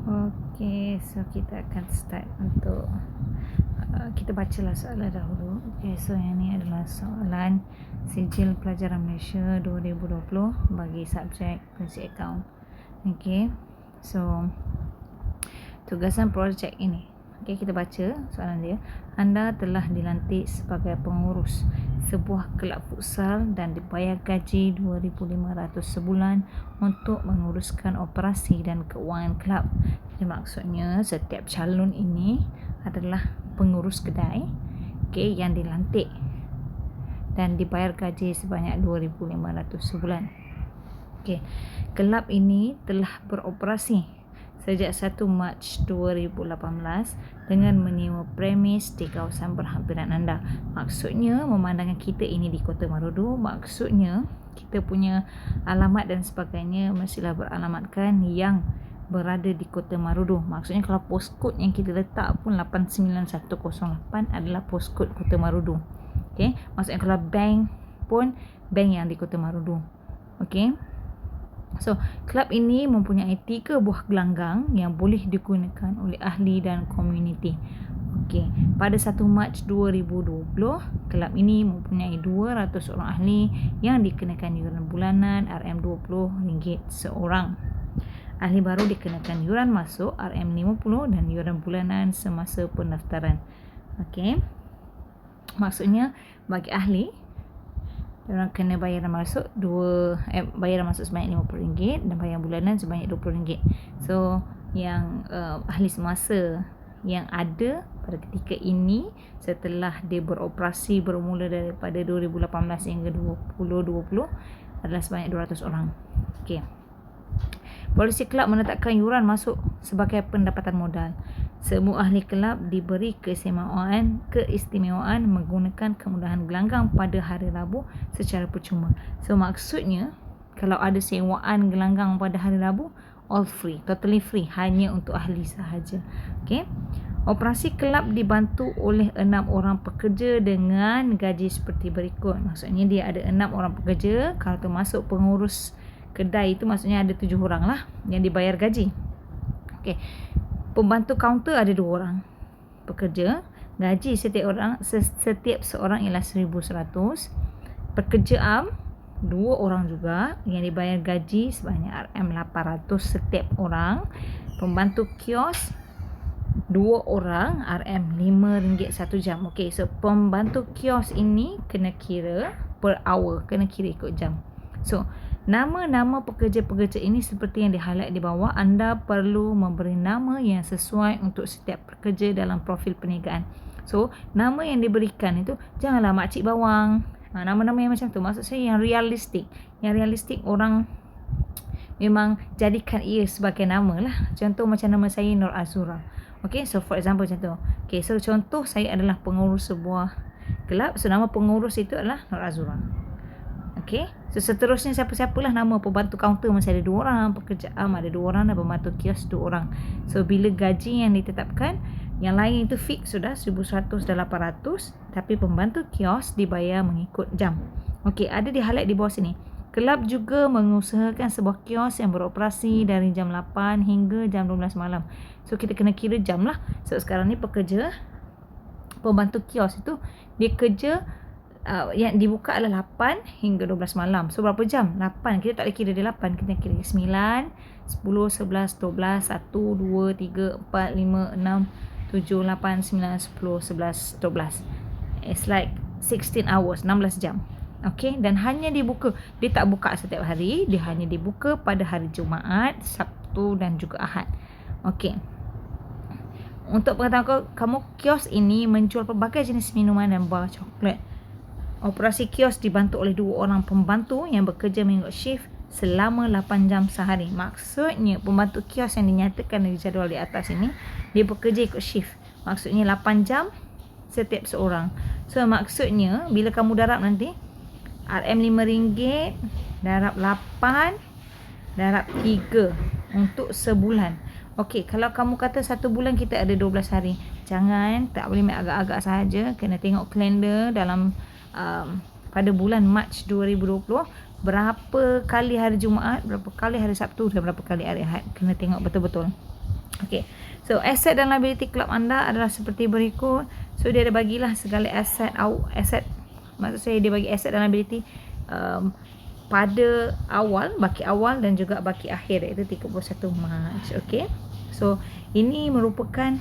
Okey, so kita akan start untuk kita bacalah soalan dahulu. Okey, so yang ni adalah soalan Sijil Pelajaran Malaysia 2020 bagi subjek Prinsip Akaun. Okey. So tugasan projek ini. Okey, kita baca soalan dia. Anda telah dilantik sebagai pengurus sebuah kelab futsal dan dibayar gaji 2,500 sebulan untuk menguruskan operasi dan keuangan kelab. Jadi maksudnya setiap calon ini adalah pengurus kedai, okey, yang dilantik dan dibayar gaji sebanyak 2,500 sebulan. Okey. Kelab ini telah beroperasi sejak 1 Mac 2018 dengan menyewa premis di kawasan berhampiran anda. Maksudnya memandangkan kita ini di Kota Marudu, maksudnya kita punya alamat dan sebagainya mestilah beralamatkan yang berada di Kota Marudu. Maksudnya kalau postcode yang kita letak pun 89108 adalah postcode Kota Marudu. Okey, maksudnya kalau bank pun bank yang di Kota Marudu. Okey. So, kelab ini mempunyai 3 buah gelanggang yang boleh digunakan oleh ahli dan komuniti. Okey, pada 1 Mac 2020, kelab ini mempunyai 200 orang ahli yang dikenakan yuran bulanan RM20 seorang. Ahli baru dikenakan yuran masuk RM50 dan yuran bulanan semasa pendaftaran. Okey. Maksudnya bagi ahli orang kena bayaran masuk bayaran masuk sebanyak RM50 dan bayaran bulanan sebanyak RM20. So yang ahli semasa yang ada pada ketika ini setelah dia beroperasi bermula daripada 2018 hingga 2020 adalah sebanyak 200 orang. Okey. Polisi kelab menetapkan yuran masuk sebagai pendapatan modal. Semua ahli kelab diberi keistimewaan menggunakan kemudahan gelanggang pada hari Rabu secara percuma. So maksudnya kalau ada sewaan gelanggang pada hari Rabu, all free, totally free, hanya untuk ahli sahaja. Okey. Operasi kelab dibantu oleh 6 orang pekerja dengan gaji seperti berikut. Maksudnya dia ada 6 orang pekerja, kalau termasuk pengurus kedai itu maksudnya ada 7 orang lah yang dibayar gaji. Okey. Pembantu kaunter ada 2 orang pekerja, gaji setiap seorang ialah 1,100. Pekerja am 2 orang juga yang dibayar gaji sebanyak RM800 setiap orang. Pembantu kios 2 orang RM5 satu jam. Okey, so pembantu kios ini kena kira per hour, kena kira ikut jam. So nama-nama pekerja-pekerja ini seperti yang di-highlight di bawah. Anda perlu memberi nama yang sesuai untuk setiap pekerja dalam profil perniagaan. So, nama yang diberikan itu janganlah makcik bawang. Nama-nama yang macam tu, maksud saya yang realistik. Yang realistik orang memang jadikan ia sebagai nama lah. Contoh macam nama saya Nur Azura. Okay, so for example macam tu. Okay, so contoh saya adalah pengurus sebuah kelab. So, nama pengurus itu adalah Nur Azura. Okey. So seterusnya siapa-siapalah nama pembantu kaunter masih ada 2 orang, pekerja am ada 2 orang dan pembantu kios 2 orang. So bila gaji yang ditetapkan, yang lain itu fix sudah 1,100 dan 800, tapi pembantu kios dibayar mengikut jam. Okey, ada di highlight di bawah sini. Kelab juga mengusahakan sebuah kios yang beroperasi dari jam 8 hingga jam 12 malam. So kita kena kira jam lah. So sekarang ni pekerja pembantu kios itu dia kerja yang dibuka adalah 8 hingga 12 malam. So berapa jam? 8. Kita tak boleh kira dia 8. Kita kira 9, 10, 11, 12, 1, 2, 3, 4, 5, 6, 7, 8, 9, 10, 11, 12. It's like 16 hours, 16 jam. Okay, dan hanya dibuka. Dia tak buka setiap hari. Dia hanya dibuka pada hari Jumaat, Sabtu dan juga Ahad. Okay. Untuk pengetahuan kamu, kios ini menjual pelbagai jenis minuman dan bar coklat. Operasi kios dibantu oleh 2 orang pembantu yang bekerja mengikut shift selama 8 jam sehari. Maksudnya pembantu kios yang dinyatakan di jadual di atas ini, dia bekerja ikut shift. Maksudnya 8 jam setiap seorang. So maksudnya bila kamu darab nanti RM5, darab 8, darab 3 untuk sebulan. Okey, kalau kamu kata 1 bulan kita ada 12 hari. Jangan, tak boleh main agak-agak sahaja. Kena tengok kalender dalam pada bulan Mac 2020 berapa kali hari Jumaat, berapa kali hari Sabtu dan berapa kali hari Ahad. Kena tengok betul-betul. Okay, so asset dan liability kelab anda adalah seperti berikut. So dia ada bagilah segala aset, maksud saya dia bagi asset dan liability pada awal, baki awal dan juga baki akhir, iaitu 31 Mac. Okay, so ini merupakan,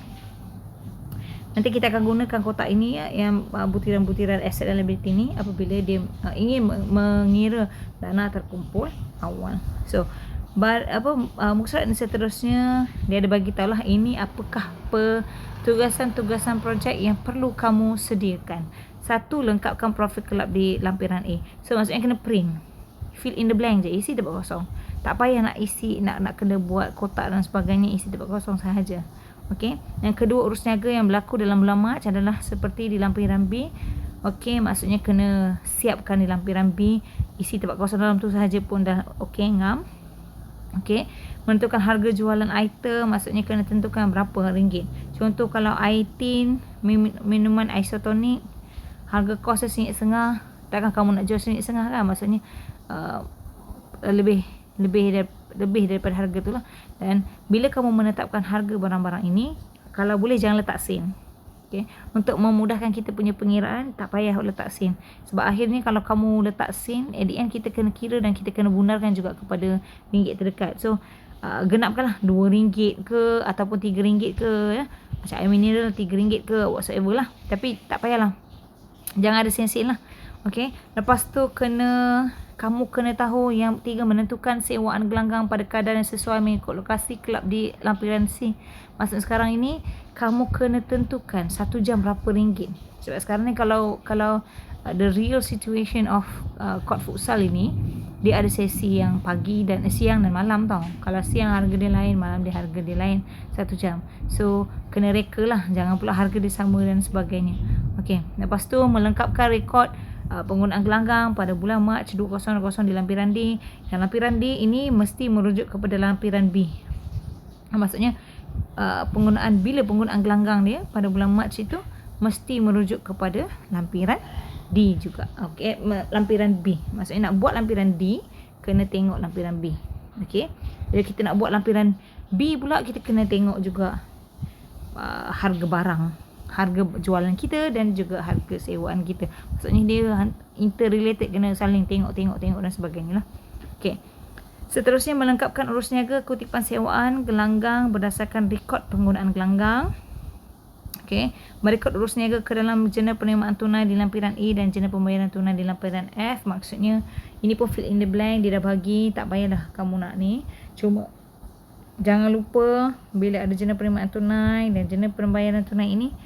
nanti kita akan gunakan kotak ini yang butiran-butiran asset dan liability ni apabila dia ingin mengira dana terkumpul awal. So muka dan seterusnya dia ada bagi tahu lah ini apakah tugasan-tugasan projek yang perlu kamu sediakan. Satu, lengkapkan profit kelab di lampiran A. So maksudnya kena print, fill in the blank je, isi tempat kosong. Tak payah nak isi, nak kena buat kotak dan sebagainya, isi tempat kosong sahaja. Okey. Yang kedua, urus niaga yang berlaku dalam bulan Mac adalah seperti di lampiran B. Okey, maksudnya kena siapkan di lampiran B, isi tempat kosong dalam tu sahaja pun dah okey, ngam. Okey, menentukan harga jualan item, maksudnya kena tentukan berapa ringgit. Contoh kalau air tin, minuman isotonik, harga kos RM1.5, takkan kamu nak jual RM1.5 kan? Maksudnya lebih daripada harga tu lah. Dan bila kamu menetapkan harga barang-barang ini, kalau boleh jangan letak sen. Okay. Untuk memudahkan kita punya pengiraan, tak payah letak sen. Sebab akhirnya kalau kamu letak sen, at the end kita kena kira dan kita kena bunarkan juga kepada ringgit terdekat. So genapkanlah RM2 ke ataupun RM3 ke ya. Macam air mineral RM3 ke whatsoever lah. Tapi tak payahlah, jangan ada sen-sen lah. Okay. Lepas tu kamu kena tahu yang tiga, menentukan sewaan gelanggang pada kadar yang sesuai mengikut lokasi kelab di lampiran C. Maksud sekarang ini kamu kena tentukan 1 jam berapa ringgit. Sebab sekarang ni kalau the real situation of court futsal ini, dia ada sesi yang pagi dan siang dan malam tau. Kalau siang harga dia lain, malam dia harga dia lain, 1 jam. So kena reka lah, jangan pula harga dia sama dan sebagainya. Okey, lepas tu melengkapkan rekod penggunaan gelanggang pada bulan Mac 2020 di lampiran D. Yang lampiran D ini mesti merujuk kepada lampiran B. Maksudnya bila penggunaan gelanggang dia pada bulan Mac itu mesti merujuk kepada lampiran D juga. Okey, lampiran B. Maksudnya nak buat lampiran D, kena tengok lampiran B. Okey. Bila kita nak buat lampiran B pula, kita kena tengok juga harga barang, harga jualan kita dan juga harga sewaan kita. Maksudnya dia interrelated, kena saling tengok dan sebagainya lah. Okey. Seterusnya, melengkapkan urus niaga kutipan sewaan gelanggang berdasarkan rekod penggunaan gelanggang. Okey, merekod urus niaga ke dalam jurnal penerimaan tunai di lampiran E dan jurnal pembayaran tunai di lampiran F. Maksudnya ini pun fill in the blank, dia dah bagi, tak payahlah kamu nak ni. Cuma jangan lupa bila ada jurnal penerimaan tunai dan jurnal pembayaran tunai ini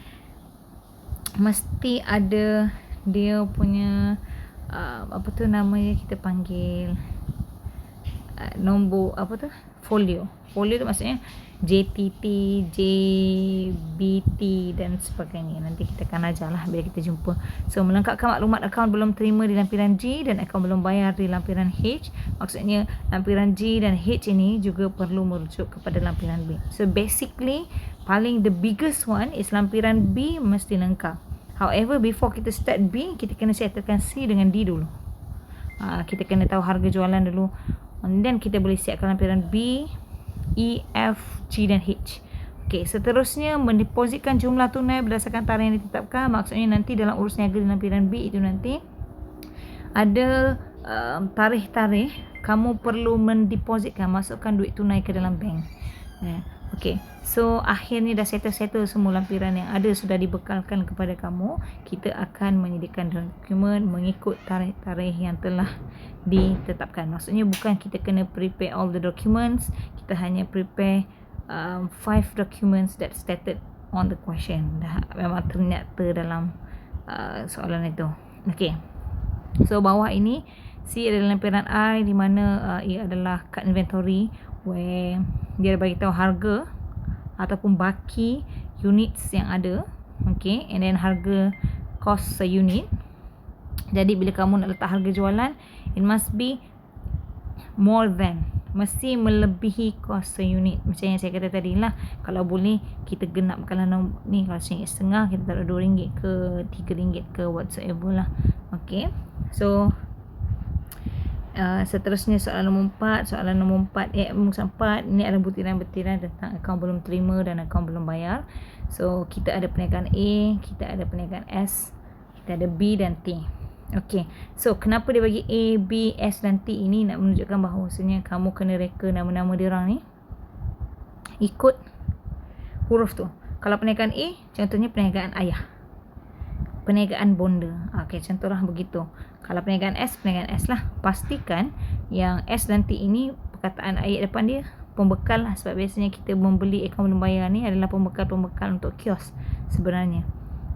mesti ada dia punya apa tu namanya, kita panggil nombor apa tu, folio tu maksudnya JTT, JBT dan sebagainya. Nanti kita akan ajar lah bila kita jumpa. So melengkapkan maklumat akaun belum terima di lampiran G dan akaun belum bayar di lampiran H. Maksudnya lampiran G dan H ini juga perlu merujuk kepada lampiran B. So basically the biggest one is lampiran B mesti lengkap. However, before kita start B, kita kena settlekan C dengan D dulu. Kita kena tahu harga jualan dulu, and then kita boleh siapkan lampiran B, E, F, G dan H. Okey, seterusnya mendepositkan jumlah tunai berdasarkan tarikh yang ditetapkan. Maksudnya nanti dalam urus niaga di lampiran B itu nanti ada tarikh-tarikh kamu perlu mendepositkan, masukkan duit tunai ke dalam bank. Okey, so akhirnya dah settle semua lampiran yang ada, sudah dibekalkan kepada kamu. Kita akan menyediakan dokumen mengikut tarikh-tarikh yang telah ditetapkan. Maksudnya bukan kita kena prepare all the documents, kita hanya prepare 5 documents that stated on the question. Dah memang ternyata dalam soalan itu. Okey, so bawah ini C adalah lampiran I, di mana ia adalah kad inventory, where dia bagi tahu harga ataupun baki units yang ada. Okay, and then harga cost se-unit. Jadi bila kamu nak letak harga jualan, it must be more than, mesti melebihi cost se-unit. Macam yang saya kata tadi lah, kalau boleh kita genapkanlah ni, kalau RM1.5 kita taruh RM2 ke RM3 ke whatsoever lah. Okay, so Seterusnya soalan nombor 4. Soalan nombor 4 4 ni adalah butiran-butiran tentang akaun belum terima dan akaun belum bayar. So kita ada perniagaan A, kita ada perniagaan S, kita ada B dan T. Okey. So kenapa dia bagi A, B, S dan T ini? Nak menunjukkan bahawasanya kamu kena reka nama-nama dia orang ni ikut huruf tu. Kalau perniagaan A, contohnya perniagaan ayah, perniagaan bonda. Okey, contohlah begitu. Kalau perniagaan S lah. Pastikan yang S dan T ini perkataan ayat depan dia pembekal lah, sebab biasanya kita membeli akaun belum bayar ni adalah pembekal-pembekal untuk kios sebenarnya.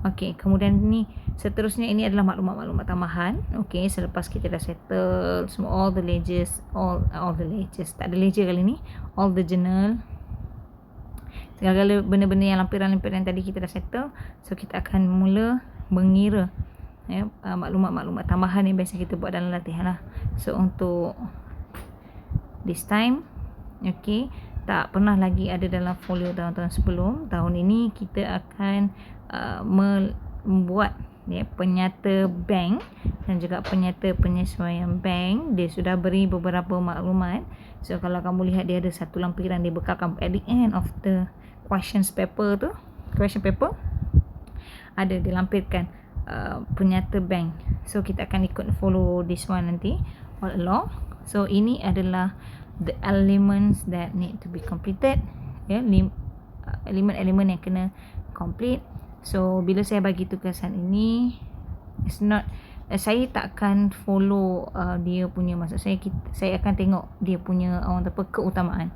Okey, kemudian ni seterusnya ini adalah maklumat-maklumat tambahan. Okey, selepas kita dah settle semua all the ledgers, all the ledgers. Tak ada ledger kali ni. All the journal. Segala benda-benda yang lampiran-lampiran tadi kita dah settle. So kita akan mula mengira maklumat-maklumat tambahan yang biasa kita buat dalam latihan lah. So untuk this time, okay, tak pernah lagi ada dalam folio tahun-tahun sebelum. Tahun ini kita akan membuat penyata bank dan juga penyata penyesuaian bank. Dia sudah beri beberapa maklumat. So kalau kamu lihat dia ada satu lampiran dia bekalkan at the end of the question paper ada dilampirkan penyata bank. So kita akan ikut follow this one nanti all along. So ini adalah the elements that need to be completed, elemen-elemen yang kena complete. So bila saya bagi tugasan ini, it's not saya takkan follow dia punya, maksud saya akan tengok dia punya keutamaan,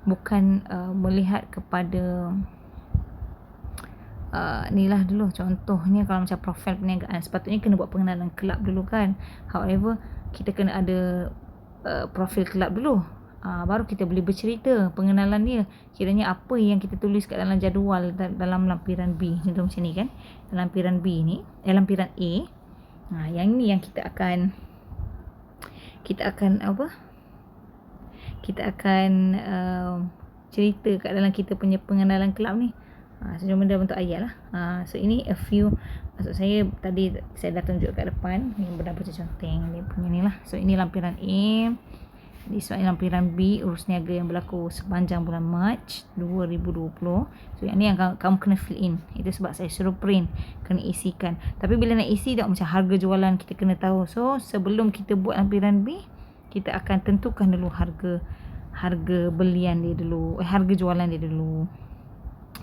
bukan melihat kepada ni lah dulu. Contohnya kalau macam profil perniagaan, sepatutnya kena buat pengenalan kelab dulu kan. However, kita kena ada profil kelab dulu, baru kita boleh bercerita pengenalan dia, kiranya apa yang kita tulis kat dalam jadual dalam lampiran B. Contoh macam ni kan, lampiran B ni, lampiran A. Yang ni yang kita akan cerita kat dalam kita punya pengenalan kelab ni. Cuma benda bentuk ayat lah. So ini a few, maksud saya tadi saya dah tunjuk kat depan yang benda macam conteng dia punya ni lah. So ini lampiran A, this one lampiran B, urus niaga yang berlaku sepanjang bulan Mac 2020. So yang ni yang kamu kena fill in. Itu sebab saya suruh print, kena isikan. Tapi bila nak isi tak macam harga jualan kita kena tahu. So sebelum kita buat lampiran B, kita akan tentukan dulu harga belian dia dulu, harga jualan dia dulu.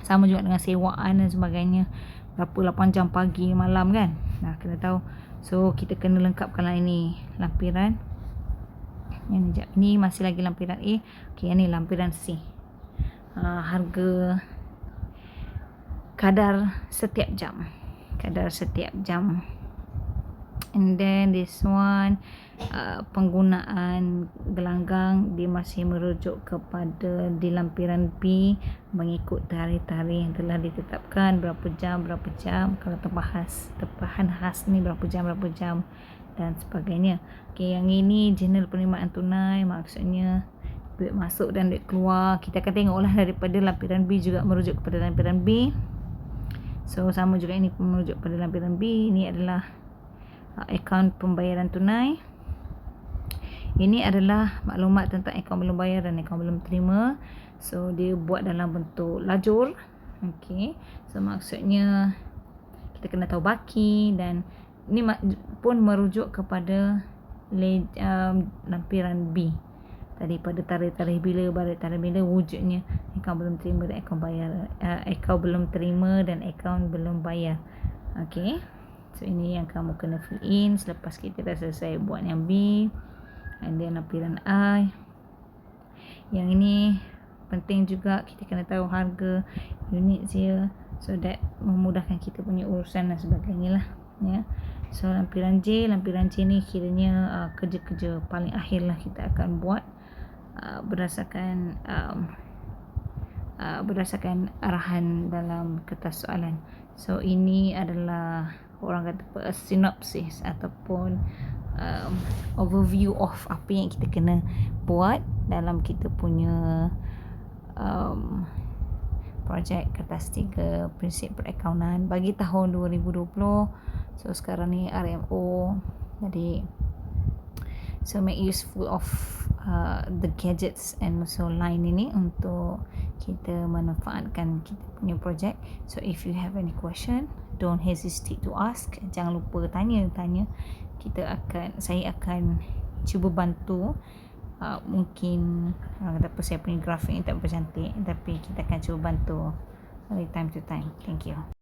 Sama juga dengan sewaan dan sebagainya, berapa 8 jam pagi malam kan, kena tahu. So kita kena lengkapkan lah ini lampiran. Yang ni sekejap, ni masih lagi lampiran A. Okay, yang ni lampiran C. Harga kadar setiap jam, and then this one penggunaan gelanggang, dia masih merujuk kepada di lampiran B mengikut tarikh-tarikh yang telah ditetapkan, berapa jam, kalau tempahan khas ni berapa jam dan sebagainya. Okay, yang ini jurnal penerimaan tunai, maksudnya duit masuk dan duit keluar. Kita akan tengoklah daripada lampiran B juga merujuk kepada lampiran B. So sama juga ini merujuk kepada lampiran B. Ini adalah akaun pembayaran tunai. Ini adalah maklumat tentang akaun belum bayar dan akaun belum terima. So dia buat dalam bentuk lajur. Okay, so maksudnya kita kena tahu baki, dan ini pun merujuk kepada lampiran B tadi, pada tarikh bila wujudnya akaun belum terima dan akaun bayar, akaun belum terima dan akaun belum bayar. Okay, so ini yang kamu kena fill in selepas kita dah selesai buat yang B. And then lampiran A, yang ini penting juga, kita kena tahu harga unit dia, so that memudahkan kita punya urusan dan sebagainya lah, ya. So lampiran J ni kiranya kerja-kerja paling akhir lah kita akan buat berdasarkan arahan dalam kertas soalan. So ini adalah orang kata sinopsis ataupun overview of apa yang kita kena buat dalam kita punya projek kertas 3 prinsip perakaunan bagi tahun 2020. So sekarang ni RMO, jadi So make useful of the gadgets and also line ini untuk kita manfaatkan kita punya projek. So if you have any question, don't hesitate to ask. Jangan lupa tanya. Saya akan cuba bantu. Mungkin kata apa, saya punya grafik ni tak berapa cantik, tapi kita akan cuba bantu dari time to time. Thank you.